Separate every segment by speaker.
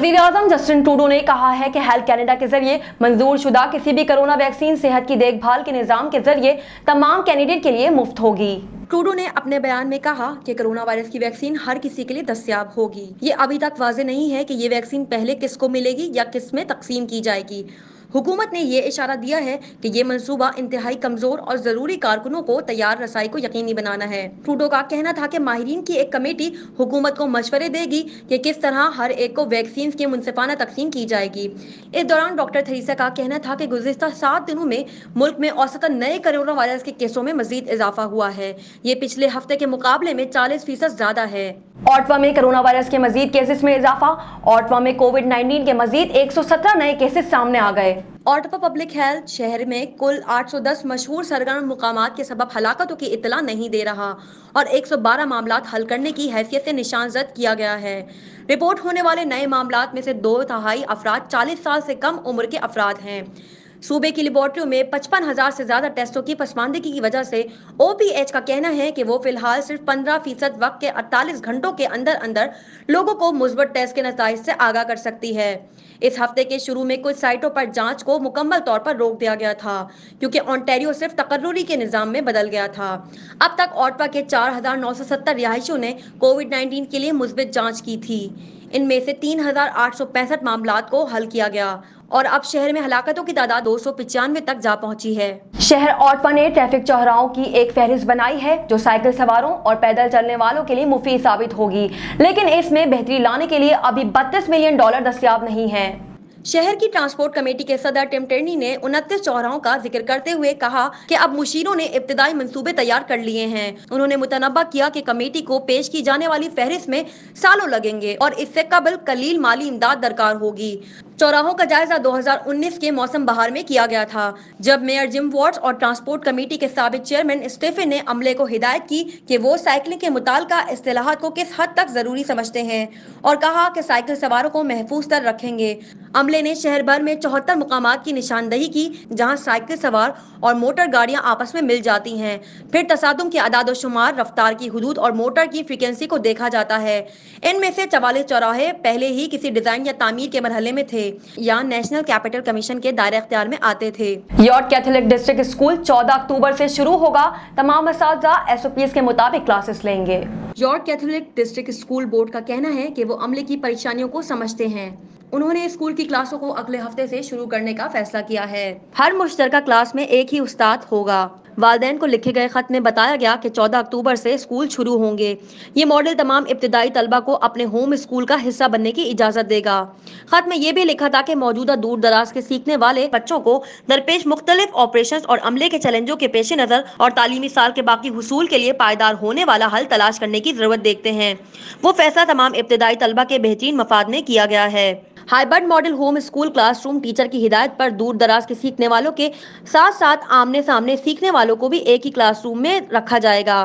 Speaker 1: वज़ीर-ए-आज़म Justin Trudeau ने कहा है कि हेल्थ कैनेडा के जरिए मंजूर शुदा किसी भी कोरोना वैक्सीन सेहत की देखभाल के निज़ाम के जरिए तमाम कैंडिडेट के लिए मुफ्त होगी। ट्रूडो ने अपने बयान में कहा कि कोरोना वायरस की वैक्सीन हर किसी के लिए दस्तयाब होगी। ये अभी तक वाज़ेह नहीं है कि ये वैक्सीन पहले किसको मिलेगी या किस में तकसीम की जाएगी। हुकूमत ने ये इशारा दिया है कि ये मंसूबा इंतहाई कमजोर और जरूरी कारकुनों को तैयार रसाई को यकीनी बनाना है। ट्रूडो का कहना था कि माहिरीन की एक कमेटी हुकूमत को मशवरे देगी कि किस तरह हर एक को वैक्सीन की मुनसिफाना तकसीम की जाएगी। इस दौरान डॉक्टर थेरेसा का कहना था कि गुज़िश्ता 7 दिनों में मुल्क में औसतन नए कोरोना वायरस के केसों में मजीद इजाफा हुआ है। ये पिछले हफ्ते के मुकाबले में 40% ज्यादा है। ऑटवा में कोरोना वायरस के मजीद केसेस में इजाफा। ऑटवा में कोविड-19 के मजीद 117 नए केसेस सामने आ गए। ऑटवा पब्लिक हेल्थ शहर में कुल 810 मशहूर सरगर्म मुकामात के सबब हलाकतों की इतला नहीं दे रहा और 112 मामलात हल करने की हैसियत से निशानजद किया गया है। रिपोर्ट होने वाले नए मामलात में से 2/3 अफराद 40 साल से कम उम्र के अफराद हैं। सूबे की लेबॉर्ट्रियों में 55,000 से ज्यादा टेस्टों की पसमानदगी की वजह से OPH का कहना है कि वो फिलहाल सिर्फ 15% वक्त के 48 घंटों के अंदर अंदर लोगों को मुस्बत टेस्ट के नतीजे से आगाह कर सकती है। इस हफ्ते के शुरू में कुछ साइटों पर जांच को मुकम्मल तौर पर रोक दिया गया था क्योंकि ओंटारियो सिर्फ तकर्रुरी के निजाम में बदल गया था। अब तक ऑटवा के 4,970 रिहायशियों ने कोविड-19 के लिए मुस्बित जांच की थी। इनमें से 3,865 मामलात को हल किया गया और अब शहर में हलाकतों की तादाद 295 तक जा पहुंची है। शहर ऑटवा ने ट्रैफिक चौराहों की एक फहरिस्त बनाई है जो साइकिल सवारों और पैदल चलने वालों के लिए मुफीद साबित होगी, लेकिन इसमें बेहतरी लाने के लिए अभी $32 मिलियन दस्तयाब नहीं है। शहर की ट्रांसपोर्ट कमेटी के सदर टिम टेर्नी ने 29 चौराहों का जिक्र करते हुए कहा कि अब मुशीरों ने इब्तिदाई मंसूबे तैयार कर लिए हैं। उन्होंने मुतनब्बा किया कि कमेटी को पेश की जाने वाली फहरिस्त में सालों लगेंगे और इससे कबल कलील माली इमदाद दरकार होगी। चौराहों का जायजा 2019 के मौसम बहार में किया गया था, जब मेयर जिम वॉट्स और ट्रांसपोर्ट कमेटी के साबिक चेयरमैन स्टीफन ने अमले को हिदायत की कि वो साइकिलिंग के मुताल्लिका इस्तिलाहात को किस हद तक जरूरी समझते हैं और कहा कि साइकिल सवारों को महफूज तर रखेंगे। अमले ने शहर भर में 74 मुकामात की निशानदही की जहां साइकिल सवार और मोटर गाड़ियां आपस में मिल जाती हैं। फिर तसादुम के अदाद शुमार, रफ्तार की हुदूद और मोटर की फ्रीक्वेंसी को देखा जाता है। इनमें से 44 चौराहे पहले ही किसी डिजाइन या तामीर के मरहले में थे या नेशनल कैपिटल कमीशन के दायरे इख्तियार में आते थे। यॉर्क कैथोलिक डिस्ट्रिक्ट स्कूल 14 अक्टूबर से शुरू होगा। तमाम असातिज़ा SOPs के मुताबिक क्लासेस लेंगे। York Catholic district school board का कहना है कि वो अमले की परेशानियों को समझते हैं। उन्होंने स्कूल की क्लासों को अगले हफ्ते से शुरू करने का फैसला किया है। हर मुश्तरका क्लास में एक ही उस्ताद होगा। वालिदैन को लिखे गए खत में बताया गया कि 14 अक्टूबर से स्कूल शुरू होंगे। ये मॉडल तमाम इब्तिदाई तलबा को अपने होम स्कूल का हिस्सा बनने की इजाजत देगा। खत में यह भी लिखा था कि मौजूदा दूर दराज के सीखने वाले बच्चों को दरपेश मुख्तलिफ ऑपरेशंस और अमले के चैलेंजों के पेश नजर और तालीमी साल के बाकी हुसूल के लिए पायदार होने वाला हल तलाश करने की जरूरत देखते हैं। वो फैसला तमाम इब्तिदाई तलबा के बेहतरीन मफाद में किया गया है। Hybrid model home school classroom teacher की हिदायत पर दूर दराज के सीखने वालों के साथ साथ आमने सामने सीखने वालों को भी एक ही क्लासरूम में रखा जाएगा।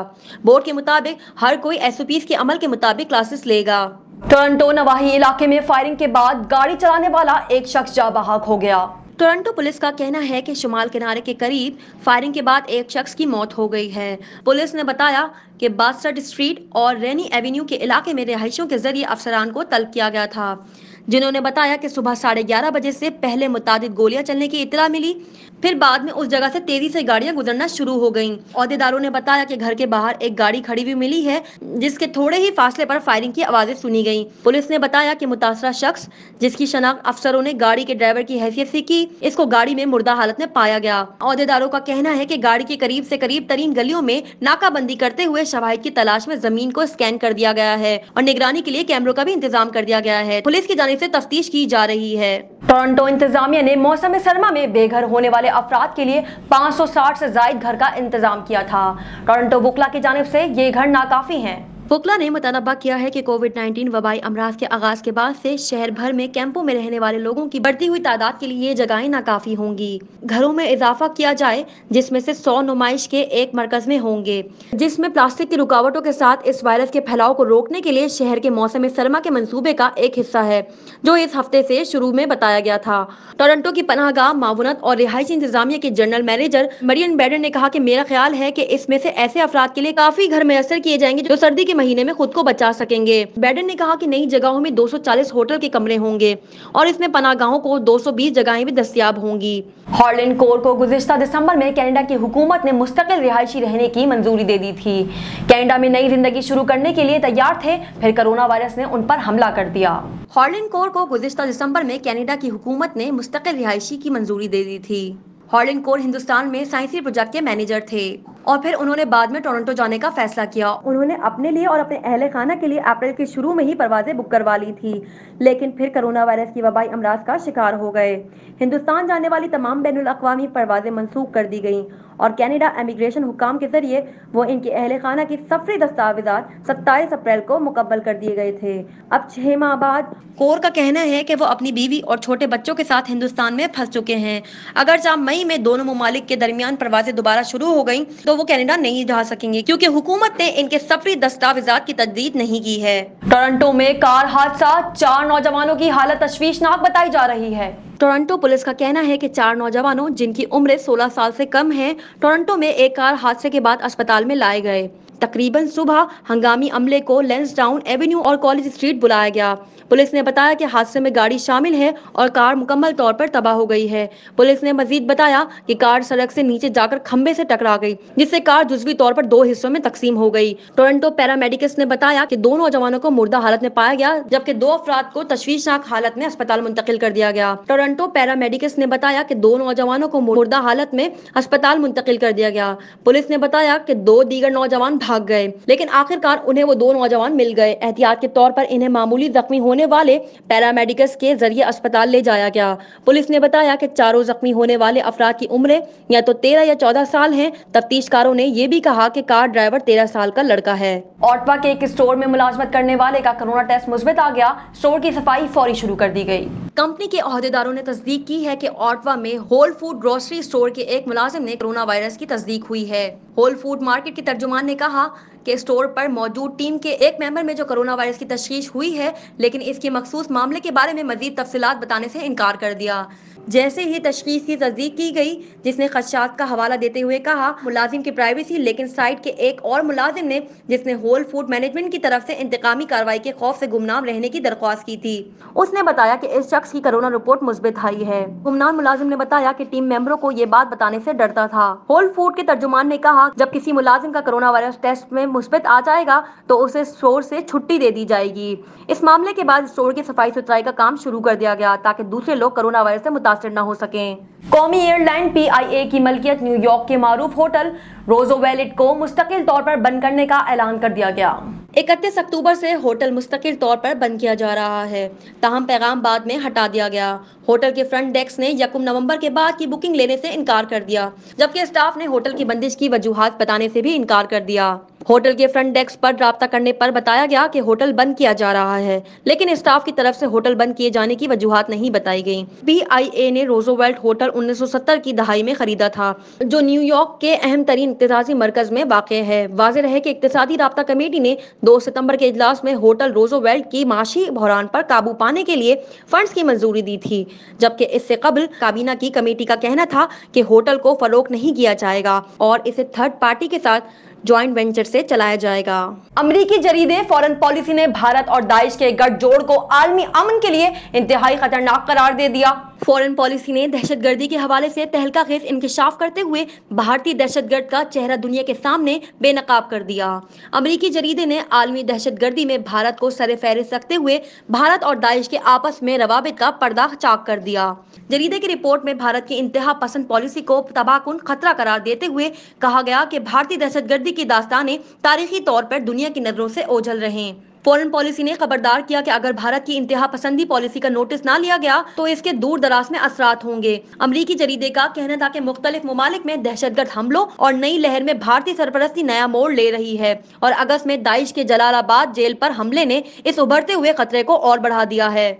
Speaker 1: बोर्ड के मुताबिक हर कोई SOPs के अमल के मुताबिक क्लासेस लेगा। टोरंटो नवाही इलाके में फायरिंग के बाद गाड़ी चलाने वाला एक शख्स जाँ बहक हो गया। टोरंटो पुलिस का कहना है कि शुमाल किनारे के करीब फायरिंग के बाद एक शख्स की मौत हो गई है। पुलिस ने बताया कि बास्टर्ड स्ट्रीट और रेनी एवेन्यू के इलाके में रिहायशियों के जरिए अफसरान को तलब किया गया था, जिन्होंने बताया कि सुबह 11:30 बजे से पहले मुतादिद गोलियां चलने की इत्तला मिली। फिर बाद में उस जगह से तेजी से गाड़ियां गुजरना शुरू हो गईं। औहदेदारों ने बताया कि घर के बाहर एक गाड़ी खड़ी हुई मिली है जिसके थोड़े ही फासले पर फायरिंग की आवाजें सुनी गईं। पुलिस ने बताया कि मुतासरा शख्स, जिसकी शनाख्त अफसरों ने गाड़ी के ड्राइवर की हैसियत से की, इसको गाड़ी में मुर्दा हालत में पाया गया। औहदेदारों का कहना है कि गाड़ी के करीब से करीब तरीन गलियों में नाकाबंदी करते हुए शवाहिद की तलाश में जमीन को स्कैन कर दिया गया है और निगरानी के लिए कैमरों का भी इंतजाम कर दिया गया है। पुलिस की जानिब से तफ्तीश की जा रही है। टोरंटो इंतजामिया ने मौसम सरमा में बेघर होने वाले अफराद के लिए 560 से जायद घर का इंतजाम किया था। टोरंटो वुकला की जानिब से ये घर नाकाफी हैं। वुकला ने मुतनब्बा किया है कि कोविड-19 वबाई अमराज के आगाज के बाद से शहर भर में कैंपों में रहने वाले लोगों की बढ़ती हुई तादाद के लिए ये जगहें नाकाफी होंगी। घरों में इजाफा किया जाए जिसमें से 100 नुमाइश के एक मरकज में होंगे, जिसमें प्लास्टिक की रुकावटों के साथ इस वायरस के फैलाव को रोकने के लिए शहर के मौसम सरमा के मंसूबे का एक हिस्सा है जो इस हफ्ते से शुरू में बताया गया था। टोरंटो की पनाहगाह मावनत और रिहायशी इंतजामिया के जनरल मैनेजर मरियन बैडन ने कहा कि मेरा ख्याल है कि इसमें से ऐसे अफराद के लिए काफी घर मैसर किए जाएंगे जो सर्दी के महीने में खुद को बचा सकेंगे। बाइडेन ने कहा कि नई जगहों में 240 होटल के कमरे होंगे और इसमें पनाहगाहों को 220 जगहें भी दस्तयाब होंगी। हार्लैंड कोर को गुज़िश्ता दिसंबर में कनाडा की हुकूमत ने मुस्तकिल रिहायशी रहने की मंजूरी दे दी थी। कनाडा में नई जिंदगी शुरू करने के लिए तैयार थे, फिर कोरोना वायरस ने उन पर हमला कर दिया। हार्लैंड कोर को गुज़िश्ता दिसंबर में कनाडा की हुकूमत ने मुस्तकिल रिहायशी की मंजूरी दे दी थी। हार्लैंड कोर हिंदुस्तान में साइंसी प्रोजेक्ट के मैनेजर थे और फिर उन्होंने बाद में टोरंटो जाने का फैसला किया। उन्होंने अपने लिए और अपने अहले खाना के लिए अप्रैल के शुरू में ही परवाजें बुक करवा ली थी, लेकिन फिर कोरोना वायरस की वबाई अमराज का शिकार हो गए। हिंदुस्तान जाने वाली तमाम बैनुल अक़वामी परवाजें मंसूख कर दी गईं और कनाडा इमिग्रेशन हुकाम के जरिए वो इनके अहले खाना की सफरी दस्तावेजात 27 अप्रैल को मुकम्मल कर दिए गए थे। अब 6 माह बाद कोर का कहना है कि वो अपनी बीवी और छोटे बच्चों के साथ हिंदुस्तान में फंस चुके हैं। अगर जब मई में दोनों ममालिक के दरमियान परवाजें दोबारा शुरू हो गईं तो वो कनाडा नहीं जा सकेंगे, क्योंकि हुकूमत ने इनके सफरी दस्तावेजात की तजदीद नहीं की है। टोरंटो में कार हादसा, 4 नौजवानों की हालत तशवीशनाक बताई जा रही है। टोरंटो पुलिस का कहना है कि 4 नौजवानों जिनकी उम्र 16 साल से कम है, टोरंटो में एक कार हादसे के बाद अस्पताल में लाए गए। तकरीबन सुबह हंगामी अमले को लैंसडाउन एवेन्यू और कॉलेज स्ट्रीट बुलाया गया। पुलिस ने बताया कि हादसे में गाड़ी शामिल है और कार मुकम्मल तौर पर तबाह हो गई है। पुलिस ने मजीद बताया कि कार सड़क से नीचे जाकर खंबे से टकरा गई, जिससे कार जुज़वी तौर पर 2 हिस्सों में तकसीम हो गई। टोरंटो पैरामेडिक्स ने बताया कि 2 नौजवानों को मुर्दा हालत में पाया गया, जबकि 2 अफराद को तशवीशनाक हालत में अस्पताल मुंतकिल कर दिया गया। टोरंटो पैरामेडिक्स ने बताया कि 2 नौजवानों को मुर्दा हालत में अस्पताल मुंतकिल कर दिया गया। पुलिस ने बताया कि 2 दीगर नौजवान भाग गए, लेकिन आखिरकार उन्हें वो 2 नौजवान मिल गए। एहतियात के तौर पर इन्हें मामूली जख्मी होने वाले पैरामेडिक्स के जरिए अस्पताल ले जाया गया। पुलिस ने बताया कि चारों जख्मी होने वाले अफराद की उम्र या तो 13 या 14 साल है। तफ्तीशकारों ने ये भी कहा कि कार ड्राइवर 13 साल का लड़का है। ऑटवा के एक स्टोर में मुलाजमत करने वाले का कोरोना टेस्ट मुस्बित आ गया। स्टोर की सफाई फौरी शुरू कर दी गई। कंपनी के ओहदेदारों ने तस्दीक की है कि ऑटवा में होल फूड ग्रोसरी स्टोर के एक मुलाजिम ने कोरोना वायरस की तस्दीक हुई है। होल फूड मार्केट के तर्जुमान ने कहा कि स्टोर पर मौजूद टीम के एक मेंबर में जो कोरोना वायरस की तशखीस हुई है, लेकिन इसके मखसूस मामले के बारे में मजीद तफसीलात बताने से इनकार कर दिया। जैसे ही तशखीस की तस्दीक की गई, जिसने खदशात का हवाला देते हुए कहा मुलाजिम की प्राइवेसी, लेकिन साइट के एक और मुलाजिम ने जिसने होल फूड मैनेजमेंट की तरफ से इंतकामी कार्रवाई के खौफ से गुमनाम रहने की दरख्वास्त की थी। उसने बताया कि इस शख्स की कोरोना रिपोर्ट मुस्बित आई है। गुमनाम मुलाजिम ने बताया कि टीम मेंबरों को ये बात बताने से डरता था। होल फूड के तर्जुमान ने कहा जब किसी मुलाजिम का कोरोना वायरस टेस्ट में मुस्बित आ जाएगा तो उसे स्टोर से छुट्टी दे दी जाएगी। इस मामले के बाद स्टोर की सफाई सुथराई का काम शुरू कर दिया गया ताकि दूसरे लोग कोरोना वायरस से मुतासिर न हो सकें। कौमी एयरलाइन PIA की मलकियत न्यूयॉर्क के मारूफ होटल रोज़वेल्ट को मुस्तकिल तौर पर बंद करने का ऐलान कर दिया गया। 31 अक्टूबर से होटल मुस्तकिल तौर पर बंद किया जा रहा है, ताहम पैगाम बाद में हटा दिया गया। होटल के फ्रंट डेस्क ने 1 नवंबर के बाद की बुकिंग लेने से इनकार कर दिया, जबकि स्टाफ ने होटल की बंदिश की वजूहात बताने से भी इनकार कर दिया। होटल के फ्रंट डेस्क पर राब्ता करने पर बताया गया कि होटल बंद किया जा रहा है, लेकिन स्टाफ की तरफ से होटल बंद किए जाने की वजूहात नहीं बताई गई। PIA ने रोज़वेल्ट होटल 1970 की दहाई में खरीदा था, जो न्यूयॉर्क के अहम तरीन इक़्तिसादी मरकज में वाक़ है। वाज़ेह है कि इक़्तिसादी राब्ता कमेटी ने 2 सितंबर के इजलास में होटल रोज़वेल्ट की माशी बहरान पर काबू पाने के लिए फंड्स की मंजूरी दी थी, जबकि इससे कबल काबीना की कमेटी का कहना था कि होटल को फरोख्त नहीं किया जाएगा और इसे थर्ड पार्टी के साथ जॉइंट वेंचर से चलाया जाएगा। अमरीकी जरीदे फॉरेन पॉलिसी ने भारत और दाइश के गठजोड़ को आलमी अमन के लिए इंतहाई खतरनाक करार दे दिया। फॉरेन पॉलिसी ने दहशतगर्दी के हवाले से तहलकाखेज इंकशाफ करते हुए भारतीय दहशतगर्द का चेहरा दुनिया के सामने बेनकाब कर दिया। अमरीकी जरीदे ने आलमी दहशतगर्दी में भारत को सरे फहरिस्त रखते हुए भारत और दाइश के आपस में रवाबित का पर्दा चाक कर दिया। जरीदे की रिपोर्ट में भारत की इंतहा पसंद पॉलिसी को तबाहकुन खतरा करार देते हुए कहा गया कि भारतीय दहशतगर्दी की दास्तानें तारीखी तौर पर दुनिया की नजरों से ओझल रहें। फॉरेन पॉलिसी ने खबरदार किया कि अगर भारत की इंतहा पसंदी पॉलिसी का नोटिस ना लिया गया तो इसके दूर दराज में असरात होंगे। अमरीकी जरीदे का कहना था कि मुख्तलिफ ममालिक में दहशतगर्द हमलों और नई लहर में भारतीय सरपरस्ती नया मोड़ ले रही है और अगस्त में दाइश के जलालाबाद जेल पर हमले ने इस उभरते हुए खतरे को और बढ़ा दिया है।